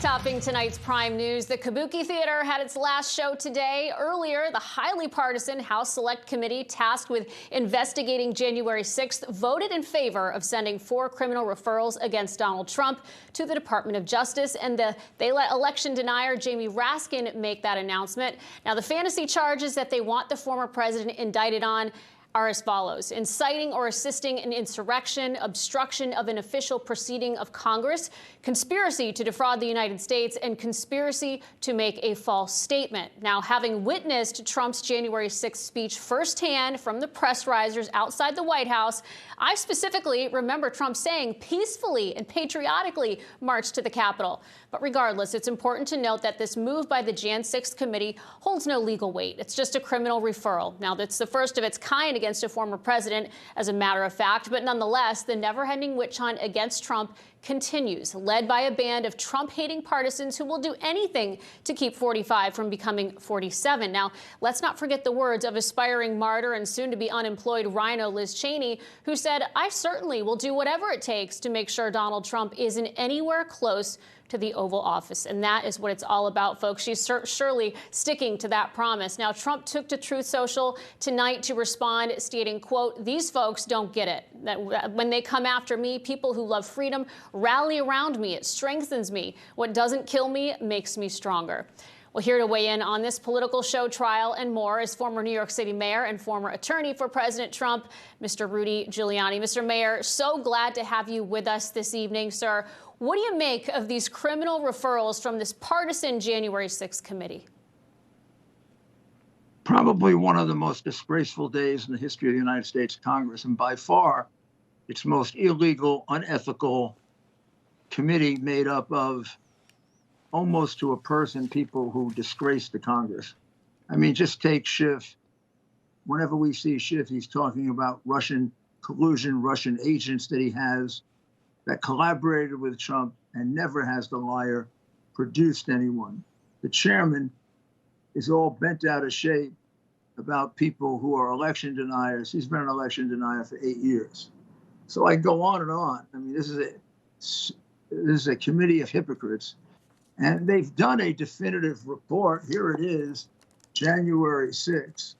Topping tonight's prime news, the Kabuki Theater had its last show today. Earlier, the highly partisan House Select Committee tasked with investigating January 6th voted in favor of sending 4 criminal referrals against Donald Trump to the Department of Justice, and they let election denier Jamie Raskin make that announcement. Now, the fantasy charges that they want the former president indicted on are as follows: inciting or assisting an insurrection, obstruction of an official proceeding of Congress, conspiracy to defraud the United States, and conspiracy to make a false statement. Now, having witnessed Trump's January 6th speech firsthand from the press risers outside the White House, I specifically remember Trump saying peacefully and patriotically march to the Capitol. But regardless, it's important to note that this move by the Jan 6th committee holds no legal weight. It's just a criminal referral. Now, that's the first of its kind against a former president, as a matter of fact, but nonetheless, the never-ending witch hunt against Trump continues, led by a band of Trump-hating partisans who will do anything to keep 45 from becoming 47. Now, let's not forget the words of aspiring martyr and soon-to-be unemployed rhino Liz Cheney, who said, "I certainly will do whatever it takes to make sure Donald Trump isn't anywhere close to the Oval Office." And that is what it's all about, folks. She's surely sticking to that promise. Now, Trump took to Truth Social tonight to respond, stating, quote, "These folks don't get it. That when they come after me, people who love freedom rally around me. It strengthens me. What doesn't kill me makes me stronger." Well, here to weigh in on this political show trial and more is former New York City mayor and former attorney for President Trump, Mr. Rudy Giuliani. Mr. Mayor, so glad to have you with us this evening, sir. What do you make of these criminal referrals from this partisan January 6th committee? Probably one of the most disgraceful days in the history of the United States Congress, and by far its most illegal, unethical committee, made up of almost to a person people who disgrace the Congress. I mean, just take Schiff. Whenever we see Schiff, he's talking about Russian collusion, Russian agents that he has that collaborated with Trump, and never has the liar produced anyone. The chairman is all bent out of shape about people who are election deniers. He's been an election denier for 8 years. So I go on and on. I mean, this is a committee of hypocrites. And they've done a definitive report. Here it is, January 6th,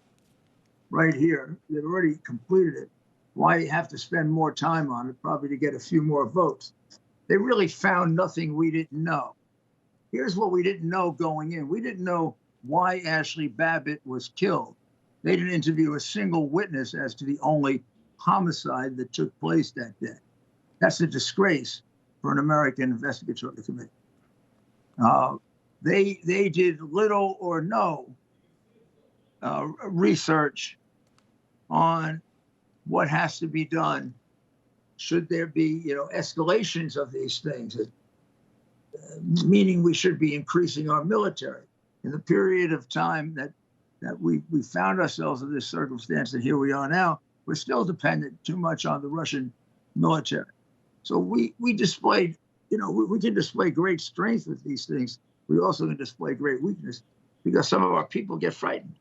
right here. They've already completed it. Why have to spend more time on it? Probably to get a few more votes. They really found nothing we didn't know. Here's what we didn't know going in. We didn't know why Ashley Babbitt was killed. They didn't interview a single witness as to the only homicide that took place that day. That's a disgrace for an American investigatory committee. They did little or no research on what has to be done. Should there be, escalations of these things, meaning we should be increasing our military. In the period of time that we found ourselves in this circumstance, and here we are now, we're still dependent too much on the Russian military. So we displayed, we can display great strength with these things. We also can display great weakness because some of our people get frightened.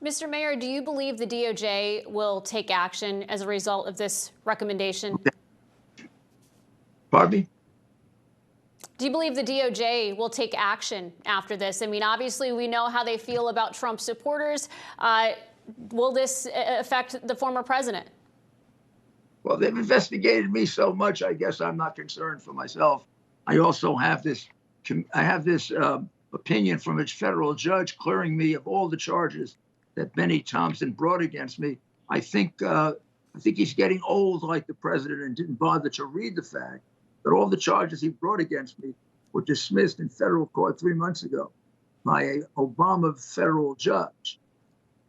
Mr. Mayor, do you believe the DOJ will take action as a result of this recommendation? Pardon me? Do you believe the DOJ will take action after this? I mean, obviously, we know how they feel about Trump supporters. Will this affect the former president? Well, they've investigated me so much, I guess I'm not concerned for myself. I also have this opinion from a federal judge clearing me of all the charges that Benny Thompson brought against me. I think he's getting old like the president and didn't bother to read the fact that all the charges he brought against me were dismissed in federal court 3 months ago by an Obama federal judge.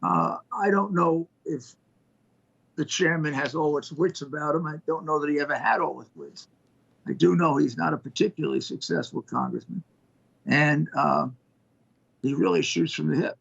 I don't know if the chairman has all his wits about him. I don't know that he ever had all his wits. I do know he's not a particularly successful congressman. And he really shoots from the hip.